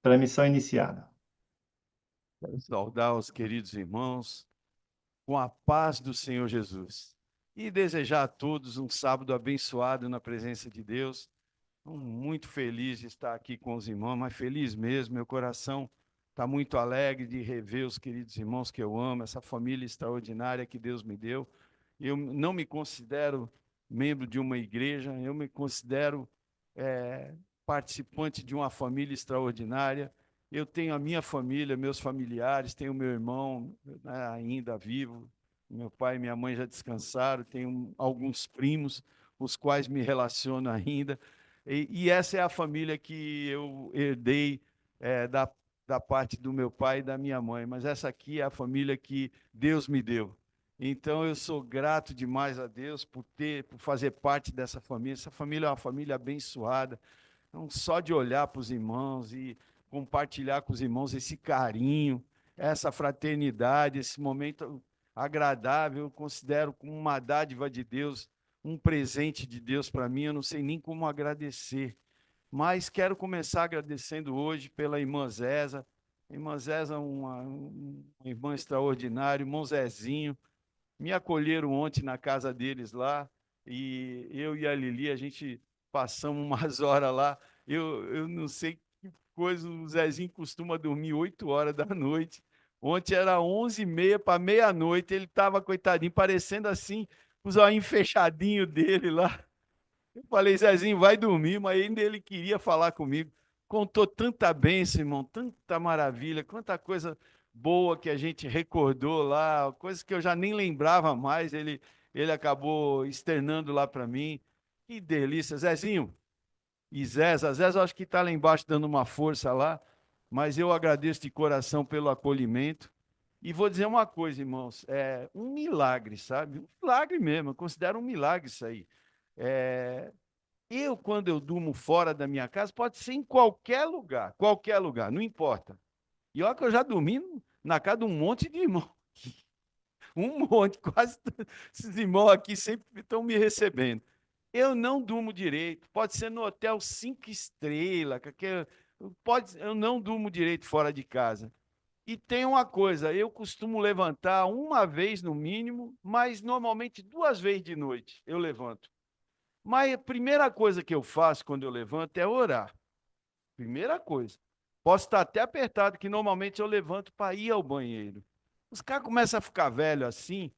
Transmissão iniciada. Quero saudar os queridos irmãos com a paz do Senhor Jesus e desejar a todos um sábado abençoado na presença de Deus. Estou muito feliz de estar aqui com os irmãos, mas feliz mesmo, meu coração está muito alegre de rever os queridos irmãos que eu amo, essa família extraordinária que Deus me deu. Eu não me considero membro de uma igreja, eu me considero participante de uma família extraordinária. Eu tenho a minha família, meus familiares, tenho meu irmão, né, ainda vivo, meu pai e minha mãe já descansaram, tenho alguns primos, os quais me relaciono ainda, e essa é a família que eu herdei da parte do meu pai e da minha mãe, mas essa aqui é a família que Deus me deu. Então eu sou grato demais a Deus por fazer parte dessa família. Essa família é uma família abençoada. Então, só de olhar para os irmãos e compartilhar com os irmãos esse carinho, essa fraternidade, esse momento agradável, eu considero como uma dádiva de Deus, um presente de Deus para mim. Eu não sei nem como agradecer, mas quero começar agradecendo hoje pela irmã Zéza. A irmã Zéza é uma irmã extraordinária, irmão Zezinho. Me acolheram ontem na casa deles lá, e eu e a Lili, a gente passamos umas horas lá. Eu não sei que coisa, o Zezinho costuma dormir 8 horas da noite. Ontem era 11h30 para meia-noite, ele estava, coitadinho, parecendo assim, com os olhinhos fechadinhos dele lá. Eu falei, Zezinho, vai dormir, mas ainda ele queria falar comigo. Contou tanta bênção, irmão, tanta maravilha, quanta coisa boa que a gente recordou lá, coisas que eu já nem lembrava mais, ele acabou externando lá para mim. Que delícia. Zezinho e Zéza eu acho que está lá embaixo dando uma força lá, mas eu agradeço de coração pelo acolhimento. E vou dizer uma coisa, irmãos, é um milagre, sabe? Um milagre mesmo, eu considero um milagre isso aí. Quando eu durmo fora da minha casa, pode ser em qualquer lugar, não importa. E olha que eu já dormi na casa de um monte de irmãos. Um monte, quase esses irmãos aqui sempre estão me recebendo. Eu não durmo direito, pode ser no hotel 5 estrelas, eu não durmo direito fora de casa. E tem uma coisa, eu costumo levantar uma vez no mínimo, mas normalmente 2 vezes de noite eu levanto. Mas a primeira coisa que eu faço quando eu levanto é orar. Primeira coisa. Posso estar até apertado, que normalmente eu levanto para ir ao banheiro. Os caras começam a ficar velho assim.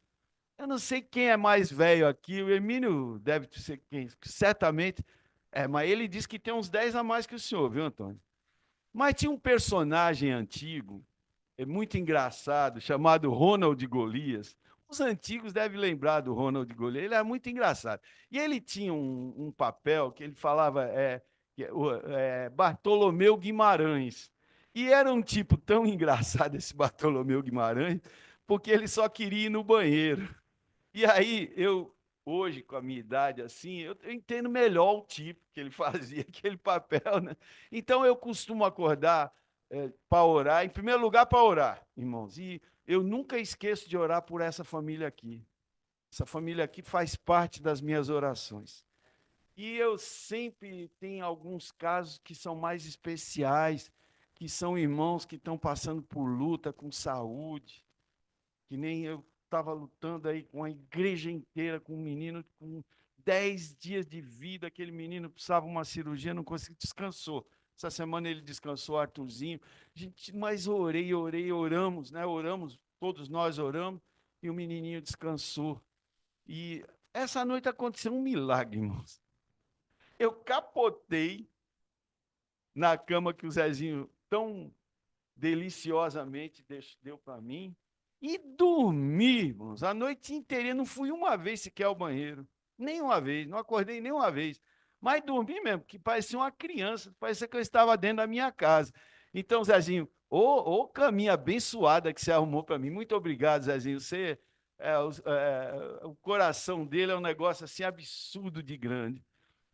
Eu não sei quem é mais velho aqui. O Emílio deve ser quem, certamente. Mas ele disse que tem uns 10 a mais que o senhor, viu, Antônio? Mas tinha um personagem antigo, muito engraçado, chamado Ronald Golias. Os antigos devem lembrar do Ronald Golias, ele era muito engraçado. E ele tinha um papel que ele falava Bartolomeu Guimarães. E era um tipo tão engraçado esse Bartolomeu Guimarães, porque ele só queria ir no banheiro. E aí, hoje, com a minha idade assim, eu entendo melhor o tipo que ele fazia, aquele papel, né? Então, eu costumo acordar para orar, em primeiro lugar, para orar, irmãos. E eu nunca esqueço de orar por essa família aqui. Essa família aqui faz parte das minhas orações. E eu sempre tenho alguns casos que são mais especiais, que são irmãos que estão passando por luta com saúde, que nem eu estava lutando aí com a igreja inteira, com um menino com 10 dias de vida, aquele menino precisava de uma cirurgia, não conseguiu, descansou. Essa semana ele descansou, Arthurzinho. Gente, mas oramos, né? Oramos, todos nós oramos, e o menininho descansou. E essa noite aconteceu um milagre, irmãos. Eu capotei na cama que o Zezinho tão deliciosamente deu para mim e dormi, irmãos, a noite inteira. Não fui uma vez sequer ao banheiro, nem uma vez, não acordei nem uma vez, mas dormi mesmo, que parecia uma criança, parecia que eu estava dentro da minha casa. Então, Zezinho, ô caminho abençoada que você arrumou para mim, muito obrigado, Zezinho. O coração dele é um negócio assim absurdo de grande.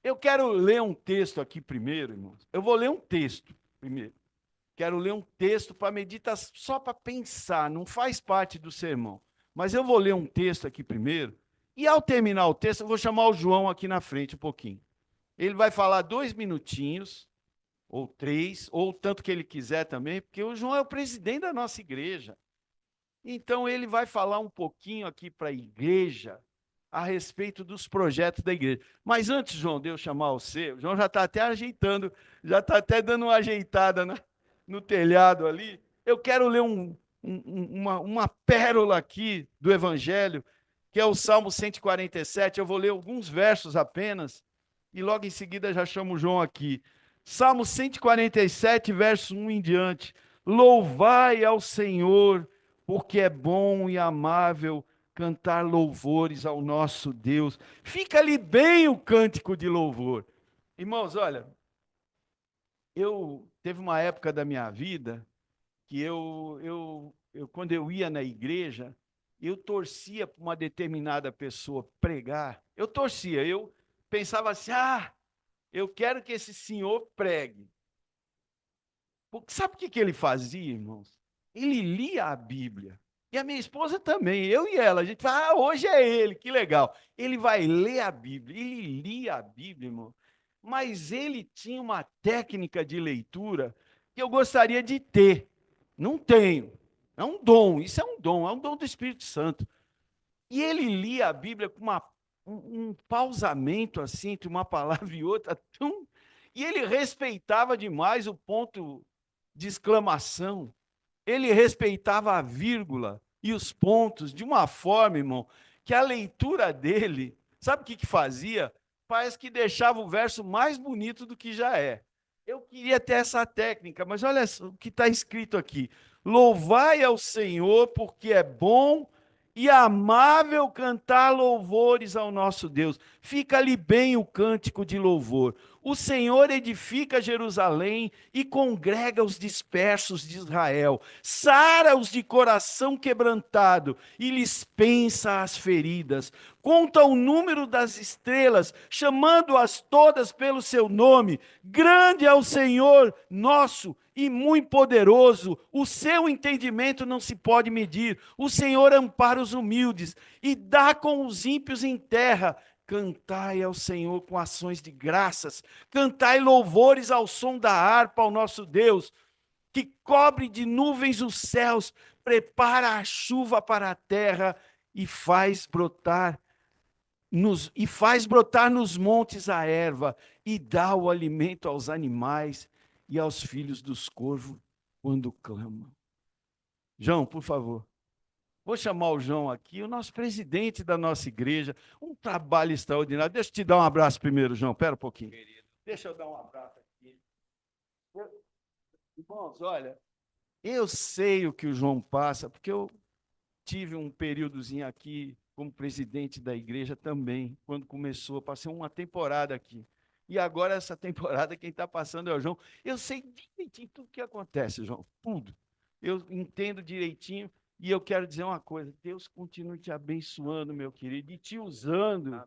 Eu quero ler um texto aqui primeiro, irmãos. Eu vou ler um texto primeiro. Quero ler um texto para meditar, só para pensar, não faz parte do sermão. Mas eu vou ler um texto aqui primeiro, e ao terminar o texto, eu vou chamar o João aqui na frente um pouquinho. Ele vai falar 2 minutinhos, ou 3, ou o tanto que ele quiser também, porque o João é o presidente da nossa igreja. Então, ele vai falar um pouquinho aqui para a igreja a respeito dos projetos da igreja. Mas antes, João, de eu chamar você, o João já está até ajeitando, já está até dando uma ajeitada no telhado ali. Eu quero ler uma pérola aqui do Evangelho, que é o Salmo 147. Eu vou ler alguns versos apenas, e logo em seguida já chamo o João aqui. Salmo 147, verso 1 em diante. Louvai ao Senhor, porque é bom e amável cantar louvores ao nosso Deus. Fica ali bem o cântico de louvor. Irmãos, olha, eu teve uma época da minha vida que quando eu ia na igreja, eu torcia para uma determinada pessoa pregar. Eu torcia, eu pensava assim: eu quero que esse senhor pregue. Porque sabe o que ele fazia, irmãos? Ele lia a Bíblia. E a minha esposa também, eu e ela, a gente fala: hoje é ele, que legal. Ele vai ler a Bíblia, ele lia a Bíblia, irmão. Mas ele tinha uma técnica de leitura que eu gostaria de ter. Não tenho. É um dom, isso é um dom do Espírito Santo. E ele lia a Bíblia com um pausamento assim, entre uma palavra e outra, e ele respeitava demais o ponto de exclamação. Ele respeitava a vírgula e os pontos de uma forma, irmão, que a leitura dele, sabe o que fazia? Parece que deixava o verso mais bonito do que já é. Eu queria ter essa técnica, mas olha o que está escrito aqui: louvai ao Senhor, porque é bom e amável cantar louvores ao nosso Deus. Fica ali bem o cântico de louvor. O Senhor edifica Jerusalém e congrega os dispersos de Israel, sara os de coração quebrantado e lhes pensa as feridas. Conta o número das estrelas, chamando-as todas pelo seu nome. Grande é o Senhor nosso e muito poderoso, o seu entendimento não se pode medir. O Senhor ampara os humildes e dá com os ímpios em terra. Cantai ao Senhor com ações de graças, cantai louvores ao som da harpa ao nosso Deus, que cobre de nuvens os céus, prepara a chuva para a terra e faz brotar nos montes a erva, e dá o alimento aos animais e aos filhos dos corvos quando clamam. João, por favor. Vou chamar o João aqui, o nosso presidente da nossa igreja, um trabalho extraordinário. Deixa eu te dar um abraço primeiro, João, espera um pouquinho. Deixa eu dar um abraço aqui. Irmãos, olha, eu sei o que o João passa, porque eu tive um períodozinho aqui como presidente da igreja também, quando começou, passei uma temporada aqui. E agora essa temporada quem está passando é o João. Eu sei direitinho tudo o que acontece, João, tudo. Eu entendo direitinho e eu quero dizer uma coisa: Deus continue te abençoando, meu querido, e te usando,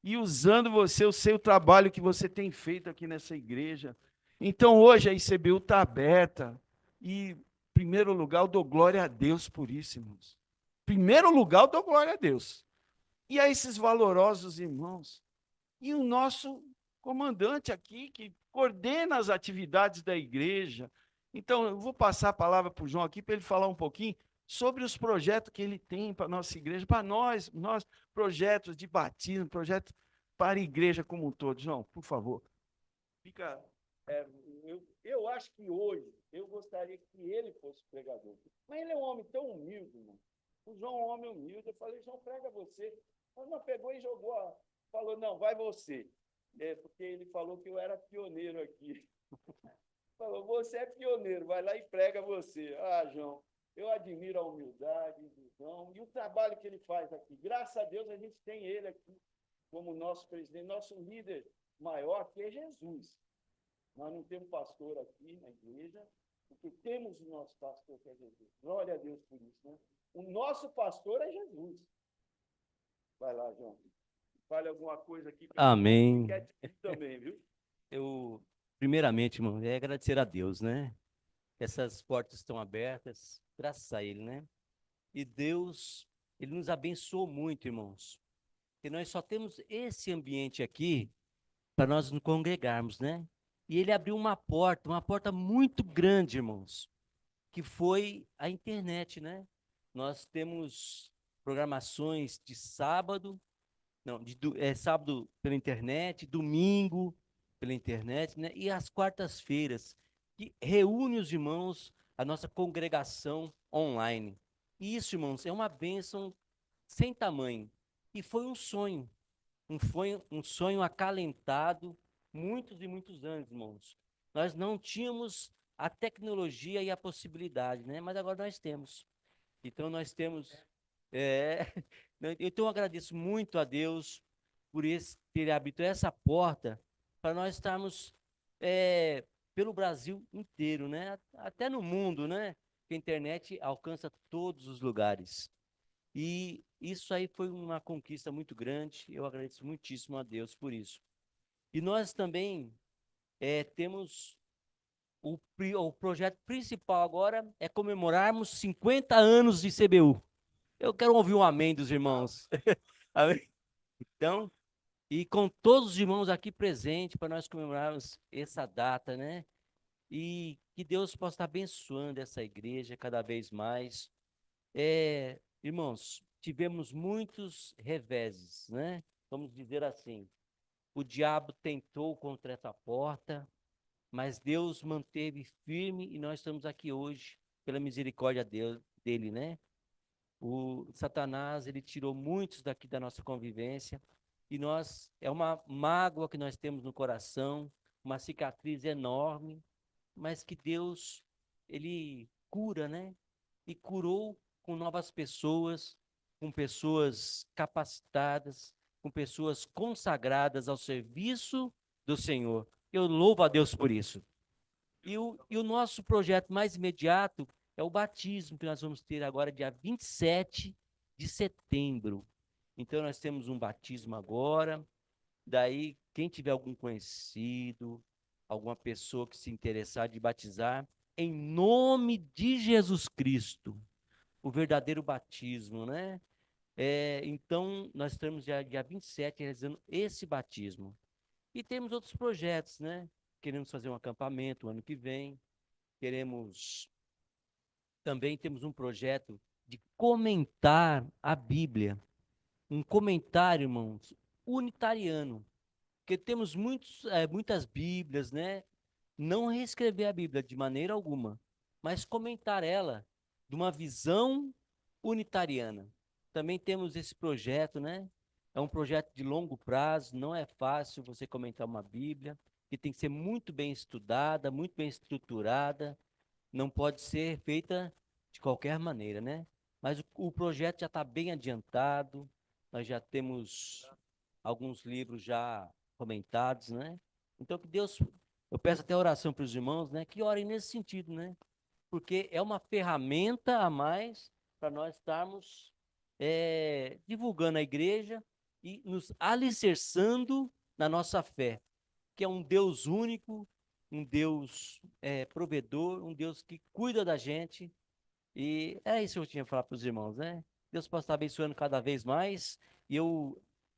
e usando você. Eu sei o trabalho que você tem feito aqui nessa igreja. Então hoje a ICBU está aberta e, em primeiro lugar, eu dou glória a Deus por isso, irmãos. Primeiro lugar, eu dou glória a Deus. E a esses valorosos irmãos. E o nosso comandante aqui, que coordena as atividades da igreja. Então, eu vou passar a palavra para o João aqui, para ele falar um pouquinho sobre os projetos que ele tem para a nossa igreja, para nós, projetos de batismo, projetos para a igreja como um todo. João, por favor. Fica, eu acho que hoje, eu gostaria que ele fosse pregador. Mas ele é um homem tão humilde, irmão. O João é um homem humilde. Eu falei: João, prega você. Mas não pegou e jogou, falou: não, vai você. Porque ele falou que eu era pioneiro aqui. Falou: você é pioneiro, vai lá e prega você. João, eu admiro a humildade do João e o trabalho que ele faz aqui. Graças a Deus a gente tem ele aqui como nosso presidente, nosso líder maior, que é Jesus. Nós não temos pastor aqui na igreja, porque temos o nosso pastor, que é Jesus. Glória a Deus por isso, né? O nosso pastor é Jesus. Vai lá, João. Fale alguma coisa aqui. Amém. Também, viu? Primeiramente, irmão, é agradecer a Deus, né? Essas portas estão abertas, graças a Ele, né? E Deus, Ele nos abençoou muito, irmãos. E nós só temos esse ambiente aqui para nós nos congregarmos, né? E ele abriu uma porta muito grande, irmãos, que foi a internet, né? Nós temos programações de sábado, não, sábado pela internet, domingo pela internet, né? E às quartas-feiras, que reúne os irmãos, a nossa congregação online. E isso, irmãos, é uma bênção sem tamanho. E foi um sonho acalentado, muitos e muitos anos, irmãos. Nós não tínhamos a tecnologia e a possibilidade, né? Mas agora nós temos. Então nós temos. É, então eu agradeço muito a Deus por ter aberto essa porta para nós estarmos pelo Brasil inteiro, né? Até no mundo, né? Que a internet alcança todos os lugares. E isso aí foi uma conquista muito grande. Eu agradeço muitíssimo a Deus por isso. E nós também temos o projeto principal agora é comemorarmos 50 anos de CBU. Eu quero ouvir um amém dos irmãos. Amém? Então, e com todos os irmãos aqui presentes para nós comemorarmos essa data, né? E que Deus possa estar abençoando essa igreja cada vez mais. Irmãos, tivemos muitos reveses, né? Vamos dizer assim. O diabo tentou contra essa porta, mas Deus manteve firme e nós estamos aqui hoje pela misericórdia dele, né? O Satanás, ele tirou muitos daqui da nossa convivência e é uma mágoa que nós temos no coração, uma cicatriz enorme, mas que Deus, ele cura, né? E curou com novas pessoas, com pessoas capacitadas, com pessoas consagradas ao serviço do Senhor. Eu louvo a Deus por isso. E o nosso projeto mais imediato é o batismo, que nós vamos ter agora, dia 27 de setembro. Então, nós temos um batismo agora. Daí, quem tiver algum conhecido, alguma pessoa que se interessar de batizar, em nome de Jesus Cristo, o verdadeiro batismo, né? Então, nós estamos dia 27 realizando esse batismo. E temos outros projetos, né? Queremos fazer um acampamento o ano que vem. Também temos um projeto de comentar a Bíblia. Um comentário, irmãos, unitariano. Porque temos muitas Bíblias, né? Não reescrever a Bíblia de maneira alguma, mas comentar ela de uma visão unitariana. Também temos esse projeto, né? É um projeto de longo prazo, não é fácil você comentar uma Bíblia, que tem que ser muito bem estudada, muito bem estruturada, não pode ser feita de qualquer maneira, né? Mas o projeto já está bem adiantado, nós já temos alguns livros já comentados, né? Então que Deus, eu peço até oração para os irmãos, né? Que orem nesse sentido, né? Porque é uma ferramenta a mais para nós estarmos divulgando a igreja e nos alicerçando na nossa fé, que é um Deus único, um Deus provedor, um Deus que cuida da gente. E é isso que eu tinha para falar para os irmãos, né? Deus possa estar abençoando cada vez mais. E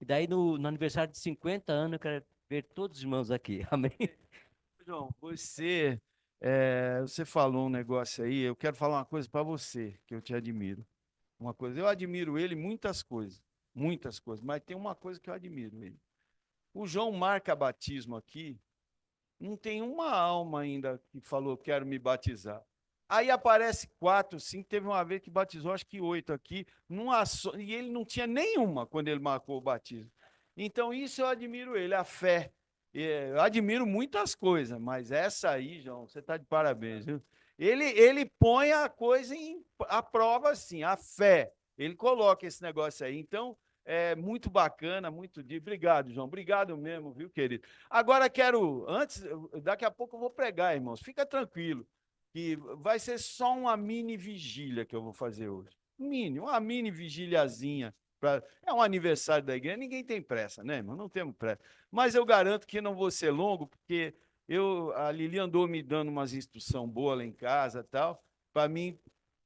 daí no aniversário de 50 anos, eu quero ver todos os irmãos aqui. Amém? João, você falou um negócio aí, eu quero falar uma coisa para você, que eu te admiro. Uma coisa, eu admiro ele muitas coisas, mas tem uma coisa que eu admiro ele. O João marca batismo aqui, não tem uma alma ainda que falou, quero me batizar. Aí aparece 4, 5, teve uma vez que batizou, acho que 8 aqui, e ele não tinha nenhuma quando ele marcou o batismo. Então, isso eu admiro ele, a fé. Eu admiro muitas coisas, mas essa aí, João, você está de parabéns, viu? Ele põe a coisa à prova, assim, a fé. Ele coloca esse negócio aí. Então, é muito bacana, Obrigado, João. Obrigado mesmo, viu, querido? Agora daqui a pouco eu vou pregar, irmãos. Fica tranquilo, que vai ser só uma mini vigília que eu vou fazer hoje. Uma mini vigiliazinha. É um aniversário da igreja, ninguém tem pressa, né, irmão? Não temos pressa. Mas eu garanto que não vou ser longo, porque a Lili andou me dando umas instruções boas lá em casa e tal, para mim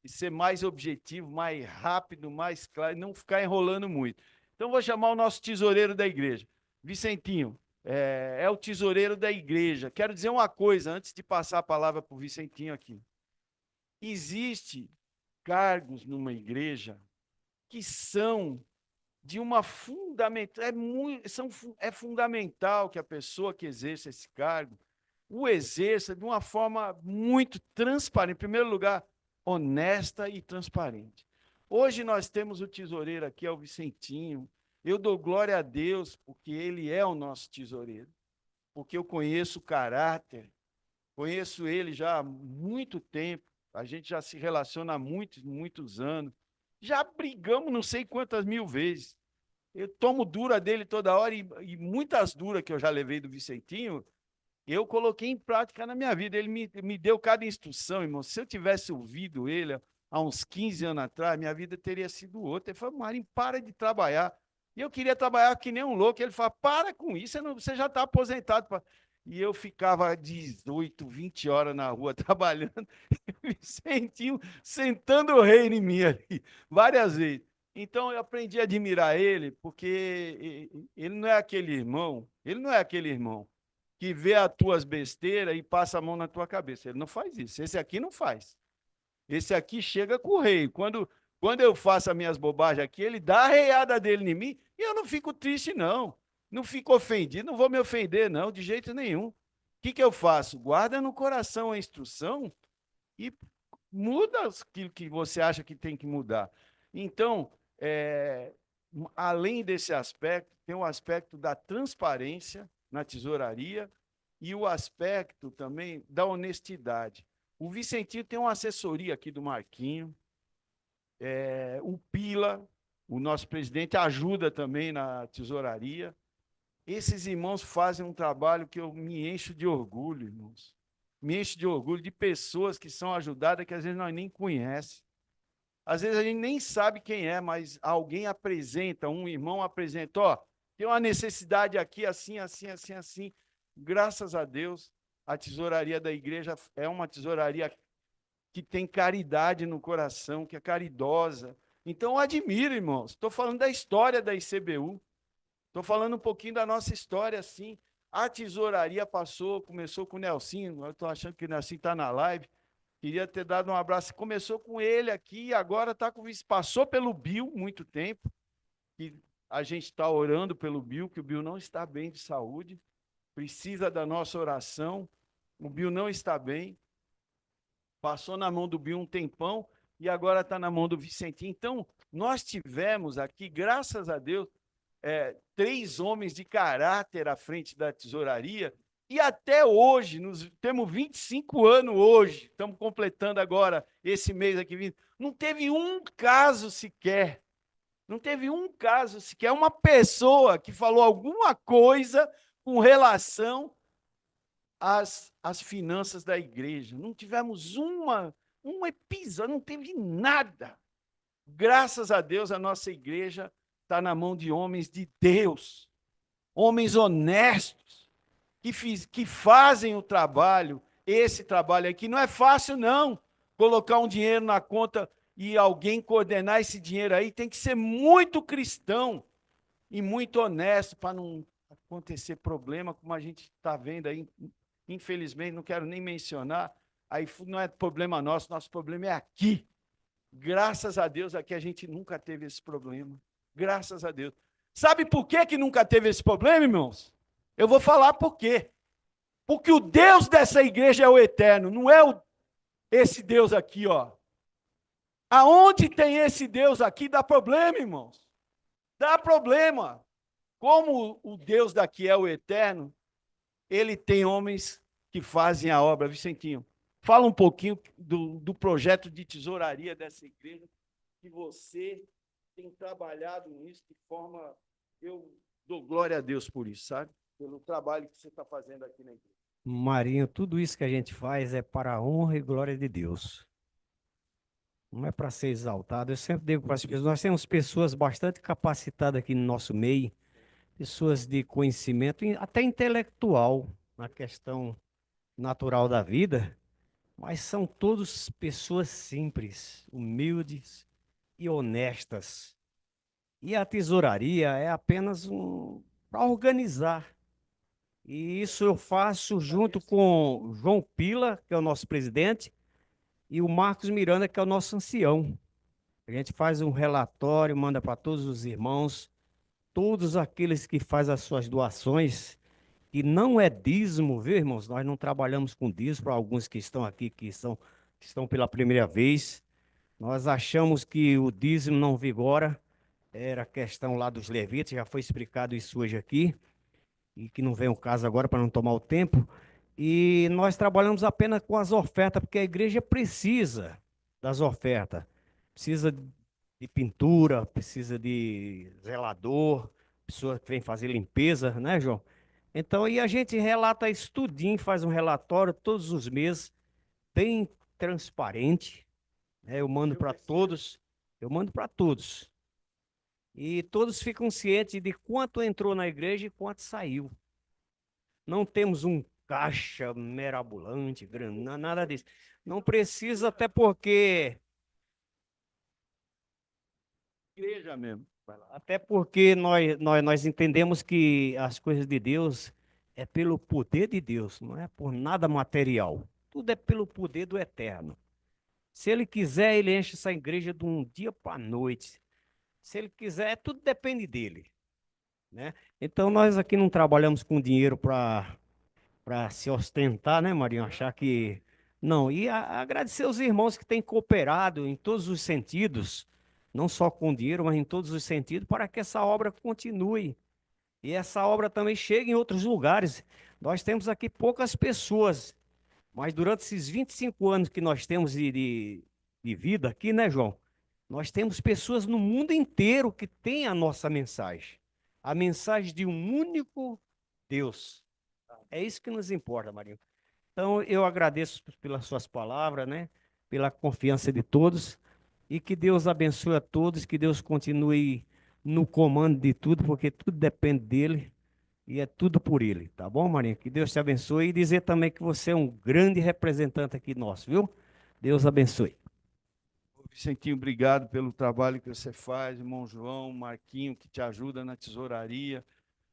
ser mais objetivo, mais rápido, mais claro, e não ficar enrolando muito. Então, vou chamar o nosso tesoureiro da igreja. Vicentinho, é o tesoureiro da igreja. Quero dizer uma coisa, antes de passar a palavra para o Vicentinho aqui. Existe cargos numa igreja que são de uma fundamental, é fundamental que a pessoa que exerça esse cargo o exerça de uma forma muito transparente, em primeiro lugar, honesta e transparente. Hoje nós temos o tesoureiro aqui, é o Vicentinho. Eu dou glória a Deus porque ele é o nosso tesoureiro, porque eu conheço o caráter, conheço ele já há muito tempo, a gente já se relaciona há muitos, muitos anos, já brigamos não sei quantas mil vezes. Eu tomo dura dele toda hora e muitas duras que eu já levei do Vicentinho, eu coloquei em prática na minha vida. Ele me deu cada instrução, irmão. Se eu tivesse ouvido ele há uns 15 anos atrás, minha vida teria sido outra. Ele falou, Marinho, para de trabalhar. E eu queria trabalhar que nem um louco. Ele falou, para com isso, você já está aposentado. E eu ficava 18, 20 horas na rua trabalhando, me sentindo, sentando o rei em mim ali, várias vezes. Então eu aprendi a admirar ele, porque ele não é aquele irmão, que vê as tuas besteiras e passa a mão na tua cabeça. Ele não faz isso. Esse aqui não faz. Esse aqui chega com o rei. Quando eu faço as minhas bobagens aqui, ele dá a reiada dele em mim e eu não fico triste, não. Não fico ofendido, não vou me ofender, não, de jeito nenhum. O que eu faço? Guarda no coração a instrução e muda aquilo que você acha que tem que mudar. Então, além desse aspecto, tem o aspecto da transparência na tesouraria e o aspecto também da honestidade. O Vicentinho tem uma assessoria aqui do Marquinho, o Pila, o nosso presidente, ajuda também na tesouraria. Esses irmãos fazem um trabalho que eu me encho de orgulho, irmãos. Me encho de orgulho de pessoas que são ajudadas que às vezes nós nem conhecemos. Às vezes a gente nem sabe quem é, mas alguém apresenta, um irmão apresenta, ó, tem uma necessidade aqui, assim, assim, assim, assim. Graças a Deus, a tesouraria da igreja é uma tesouraria que tem caridade no coração, que é caridosa. Então, eu admiro, irmãos. Estou falando da história da ICBU. Estou falando um pouquinho da nossa história, assim. A tesouraria começou com o Nelsinho. Eu estou achando que o Nelsinho está na live. Queria ter dado um abraço. Começou com ele aqui e agora está com o vice. Passou pelo Bill muito tempo. E a gente está orando pelo Bill, que o Bill não está bem de saúde. Precisa da nossa oração. O Bill não está bem. Passou na mão do Bill um tempão e agora está na mão do Vicentinho. Então, nós tivemos aqui, graças a Deus, 3 homens de caráter à frente da tesouraria. E até hoje, temos 25 anos hoje, estamos completando agora esse mês aqui vindo. Não teve um caso sequer. Não teve um caso sequer, uma pessoa que falou alguma coisa com relação às finanças da igreja. Não tivemos um episódio, não teve nada. Graças a Deus, a nossa igreja está na mão de homens de Deus, homens honestos, que fazem o trabalho, esse trabalho aqui. Não é fácil, não, colocar um dinheiro na conta e alguém coordenar esse dinheiro aí. Tem que ser muito cristão e muito honesto para não acontecer problema, como a gente está vendo aí. Infelizmente, não quero nem mencionar, aí não é problema nosso problema é aqui. Graças a Deus, aqui a gente nunca teve esse problema. Graças a Deus. Sabe por que nunca teve esse problema, irmãos? Eu vou falar por quê. Porque o Deus dessa igreja é o eterno, não é esse Deus aqui, ó. Aonde tem esse Deus aqui, dá problema, irmãos. Dá problema. Como o Deus daqui é o eterno, ele tem homens que fazem a obra. Vicentinho, fala um pouquinho do projeto de tesouraria dessa igreja, que você tem trabalhado nisso de forma... Eu dou glória a Deus por isso, sabe? Pelo trabalho que você está fazendo aqui na igreja. Marinho, tudo isso que a gente faz é para a honra e glória de Deus. Não é para ser exaltado. Eu sempre digo para as pessoas, nós temos pessoas bastante capacitadas aqui no nosso meio, pessoas de conhecimento, até intelectual, na questão natural da vida, mas são todos pessoas simples, humildes e honestas. E a tesouraria é apenas para organizar E isso eu faço junto com o João Pila, que é o nosso presidente, e o Marcos Miranda, que é o nosso ancião. A gente faz um relatório, manda para todos os irmãos, todos aqueles que fazem as suas doações, que não é dízimo, viu, irmãos? Nós não trabalhamos com dízimo, para alguns que estão aqui, que estão pela primeira vez. Nós achamos que o dízimo não vigora, era questão lá dos levitas, já foi explicado isso hoje aqui, e que não vem o caso agora para não tomar o tempo. E nós trabalhamos apenas com as ofertas, porque a igreja precisa das ofertas. Precisa de pintura, precisa de zelador, pessoa que vem fazer limpeza, né, João? Então, e a gente relata isso tudinho, faz um relatório todos os meses, bem transparente, né? Eu mando para todos. E todos ficam cientes de quanto entrou na igreja e quanto saiu. Não temos um caixa mirabolante, grande, nada disso. Não precisa, até porque, Igreja mesmo. até porque nós entendemos que as coisas de Deus é pelo poder de Deus, não é por nada material. Tudo é pelo poder do eterno. Se ele quiser, ele enche essa igreja de um dia para a noite. Se ele quiser, tudo depende dele, né? Então nós aqui não trabalhamos com dinheiro para se ostentar, né, Marinho? Achar que. Não, e agradecer aos irmãos que têm cooperado em todos os sentidos, não só com dinheiro, mas em todos os sentidos, para que essa obra continue. E essa obra também chegue em outros lugares. Nós temos aqui poucas pessoas, mas durante esses 25 anos que nós temos de vida aqui, né, João? Nós temos pessoas no mundo inteiro que têm a nossa mensagem. A mensagem de um único Deus. É isso que nos importa, Marinho. Então, eu agradeço pelas suas palavras, né? Pela confiança de todos. E que Deus abençoe a todos, que Deus continue no comando de tudo, porque tudo depende dele e é tudo por ele, tá bom, Marinho? Que Deus te abençoe e dizer também que você é um grande representante aqui nosso, viu? Deus abençoe. Vicentinho, obrigado pelo trabalho que você faz, irmão João, Marquinho, que te ajuda na tesouraria.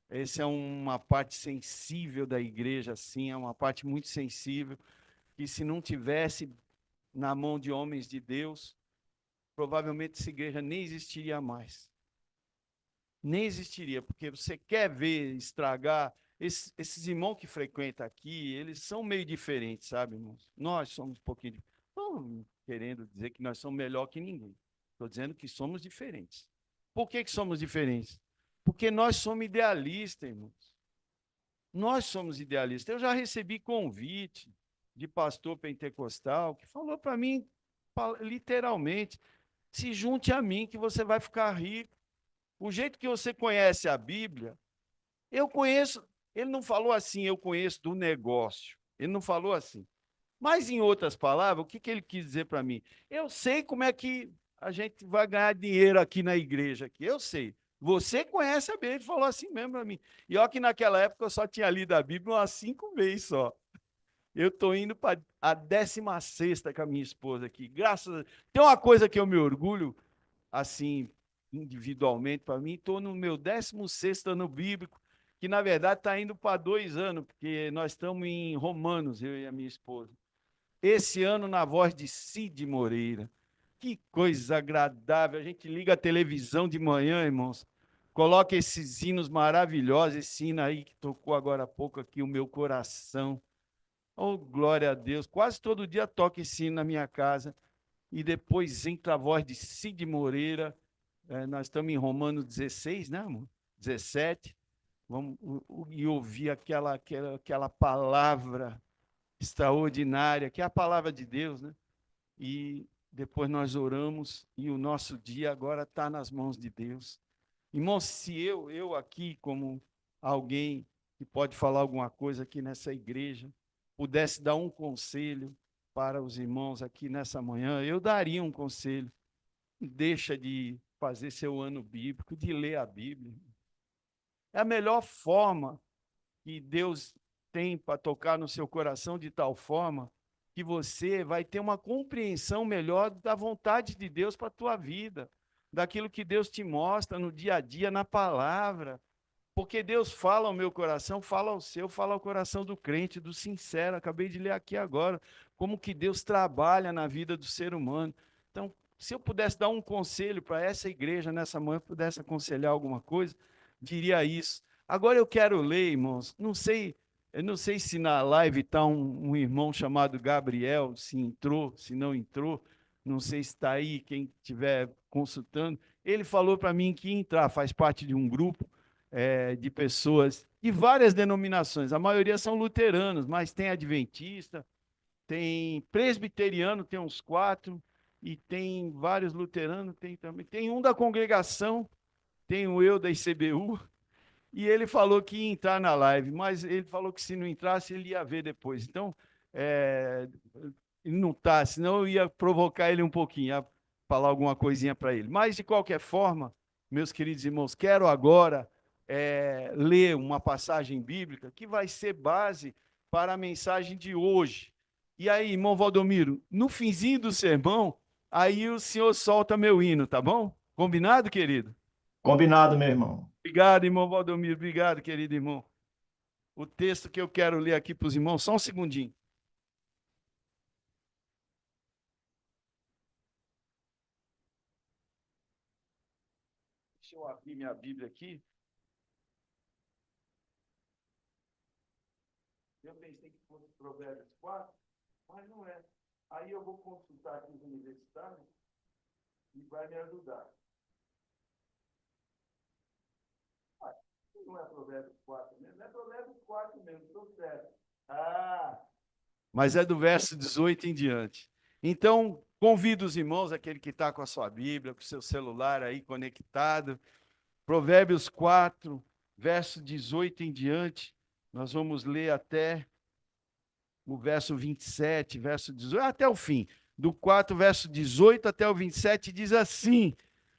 Essa é uma parte sensível da igreja, assim, é uma parte muito sensível, que se não tivesse na mão de homens de Deus, provavelmente essa igreja nem existiria mais. Nem existiria, porque você quer ver estragar. Esses irmãos que frequentam aqui, eles são meio diferentes, sabe, irmãos? Nós somos um pouquinho. Não querendo dizer que nós somos melhor que ninguém. Estou dizendo que somos diferentes. Por que somos diferentes? Porque nós somos idealistas, irmãos. Nós somos idealistas. Eu já recebi convite de pastor pentecostal que falou para mim, literalmente, se junte a mim que você vai ficar rico. O jeito que você conhece a Bíblia, eu conheço, ele não falou assim, eu conheço do negócio. Ele não falou assim. Mas, em outras palavras, o que ele quis dizer para mim? Eu sei como é que a gente vai ganhar dinheiro aqui na igreja. Aqui. Eu sei. Você conhece a Bíblia. Ele falou assim mesmo para mim. E olha que naquela época eu só tinha lido a Bíblia umas 5 vezes só. Eu estou indo para a 16ª com a minha esposa aqui. Graças a Deus. Tem uma coisa que eu me orgulho, assim, individualmente para mim. Estou no meu 16º ano bíblico, que na verdade está indo para 2 anos, porque nós estamos em Romanos, eu e a minha esposa. Esse ano na voz de Cid Moreira. Que coisa agradável. A gente liga a televisão de manhã, irmãos. Coloca esses hinos maravilhosos, esse hino aí que tocou agora há pouco aqui, o meu coração. Oh, glória a Deus. Quase todo dia toca esse hino na minha casa. E depois entra a voz de Cid Moreira. Nós estamos em Romanos 16, né, amor? 17. Vamos e ouvir aquela palavra extraordinária, que é a palavra de Deus, né? E depois nós oramos e o nosso dia agora está nas mãos de Deus. Irmão, se eu aqui, como alguém que pode falar alguma coisa aqui nessa igreja, pudesse dar um conselho para os irmãos aqui nessa manhã, eu daria um conselho. Deixa de fazer seu ano bíblico, de ler a Bíblia. É a melhor forma que Deus tem para tocar no seu coração de tal forma que você vai ter uma compreensão melhor da vontade de Deus para a tua vida, daquilo que Deus te mostra no dia a dia, na palavra. Porque Deus fala ao meu coração, fala ao seu, fala ao coração do crente, do sincero. Acabei de ler aqui agora como que Deus trabalha na vida do ser humano. Então, se eu pudesse dar um conselho para essa igreja nessa manhã, pudesse aconselhar alguma coisa, diria isso. Agora eu quero ler, irmãos, eu não sei se na live está um irmão chamado Gabriel, se entrou, se não entrou, não sei se está aí, quem estiver consultando. Ele falou para mim que ia entrar, faz parte de um grupo de pessoas de várias denominações, a maioria são luteranos, mas tem adventista, tem presbiteriano, tem uns 4, e tem vários luteranos, tem um da congregação, tem o eu da ICBU, e ele falou que ia entrar na live, mas ele falou que se não entrasse, ele ia ver depois. Então, ele não está, senão eu ia provocar ele um pouquinho, ia falar alguma coisinha para ele. Mas, de qualquer forma, meus queridos irmãos, quero agora ler uma passagem bíblica que vai ser base para a mensagem de hoje. E aí, irmão Valdomiro, no finzinho do sermão, aí o senhor solta meu hino, tá bom? Combinado, querido? Combinado, meu irmão. Obrigado, irmão Valdomiro. Obrigado, querido irmão. O texto que eu quero ler aqui para os irmãos, só um segundinho. Deixa eu abrir minha Bíblia aqui. Eu pensei que fosse Provérbios 4, mas não é. Aí eu vou consultar aqui os universitários e vai me ajudar. Não é Provérbios 4 mesmo, é Provérbios 4 mesmo, estou certo. Mas é do verso 18 em diante. Então, convido os irmãos, aquele que está com a sua Bíblia, com o seu celular aí conectado, Provérbios 4, verso 18 em diante, nós vamos ler até o verso 27, verso 18, até o fim. Do 4, verso 18 até o 27, diz assim,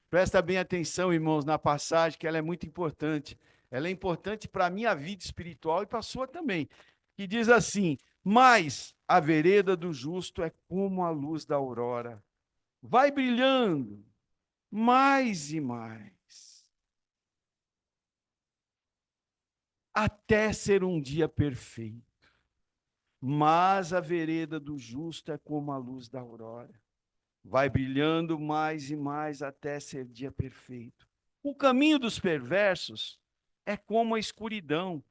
presta bem atenção, irmãos, na passagem, que ela é muito importante. Ela é importante para a minha vida espiritual e para a sua também. Que diz assim: mas a vereda do justo é como a luz da aurora. Vai brilhando mais e mais, até ser um dia perfeito. Mas a vereda do justo é como a luz da aurora. Vai brilhando mais e mais até ser dia perfeito. O caminho dos perversos é como a escuridão.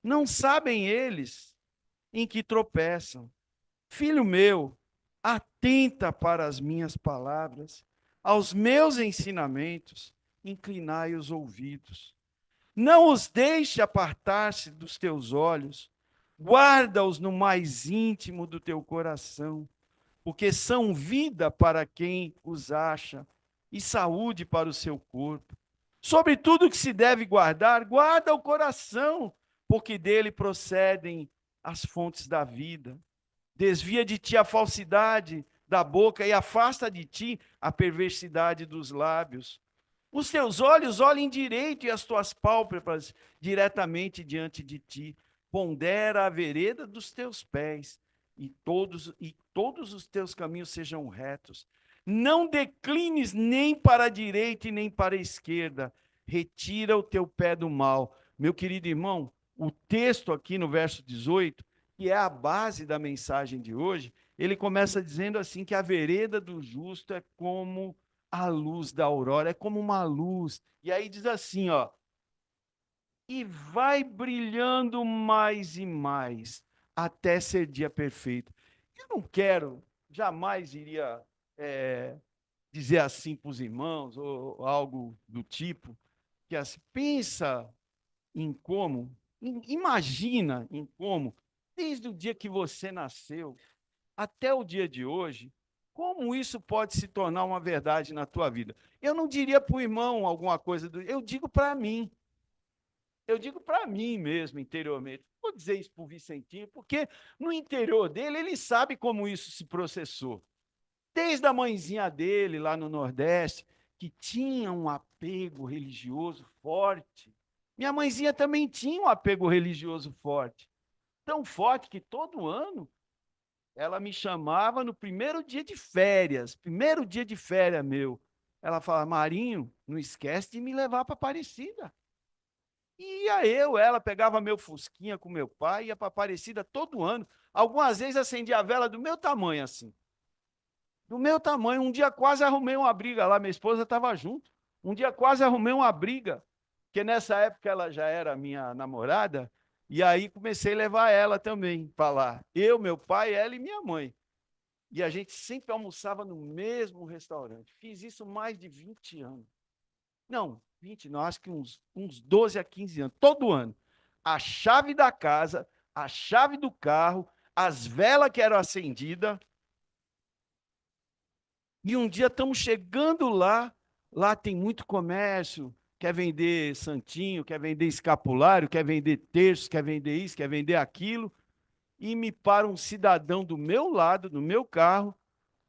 Não sabem eles em que tropeçam. Filho meu, atenta para as minhas palavras, aos meus ensinamentos, inclinai os ouvidos. Não os deixe apartar-se dos teus olhos, guarda-os no mais íntimo do teu coração, porque são vida para quem os acha e saúde para o seu corpo. Sobre tudo que se deve guardar, guarda o coração, porque dele procedem as fontes da vida. Desvia de ti a falsidade da boca e afasta de ti a perversidade dos lábios. Os teus olhos olhem direito e as tuas pálpebras diretamente diante de ti. Pondera a vereda dos teus pés e todos os teus caminhos sejam retos. Não declines nem para a direita e nem para a esquerda. Retira o teu pé do mal. Meu querido irmão, o texto aqui no verso 18, que é a base da mensagem de hoje, ele começa dizendo assim que a vereda do justo é como a luz da aurora, é como uma luz. E aí diz assim, ó, e vai brilhando mais e mais, até ser dia perfeito. Eu não quero, jamais iria dizer assim para os irmãos, ou algo do tipo, que assim, pensa em como, imagina em como, desde o dia que você nasceu até o dia de hoje, como isso pode se tornar uma verdade na tua vida? Eu não diria para o irmão alguma coisa, eu digo para mim. Eu digo para mim mesmo, interiormente. Vou dizer isso para o Vicentinho, porque no interior dele, ele sabe como isso se processou. Desde a mãezinha dele, lá no Nordeste, que tinha um apego religioso forte. Minha mãezinha também tinha um apego religioso forte. Tão forte que todo ano ela me chamava no primeiro dia de férias meu. Ela falava, Marinho, não esquece de me levar para Aparecida. E ia ela pegava meu fusquinha com meu pai, ia para Aparecida todo ano. Algumas vezes acendia a vela do meu tamanho, assim. Do meu tamanho. Um dia quase arrumei uma briga lá, minha esposa estava junto. Um dia quase arrumei uma briga, porque nessa época ela já era minha namorada, e aí comecei a levar ela também para lá. Eu, meu pai, ela e minha mãe. E a gente sempre almoçava no mesmo restaurante. Fiz isso mais de 20 anos. Não, 20 não, acho que uns 12 a 15 anos, todo ano. A chave da casa, a chave do carro, as velas que eram acendidas. E um dia estamos chegando lá tem muito comércio, quer vender santinho, quer vender escapulário, quer vender terço, quer vender isso, quer vender aquilo. E me para um cidadão do meu lado, no meu carro,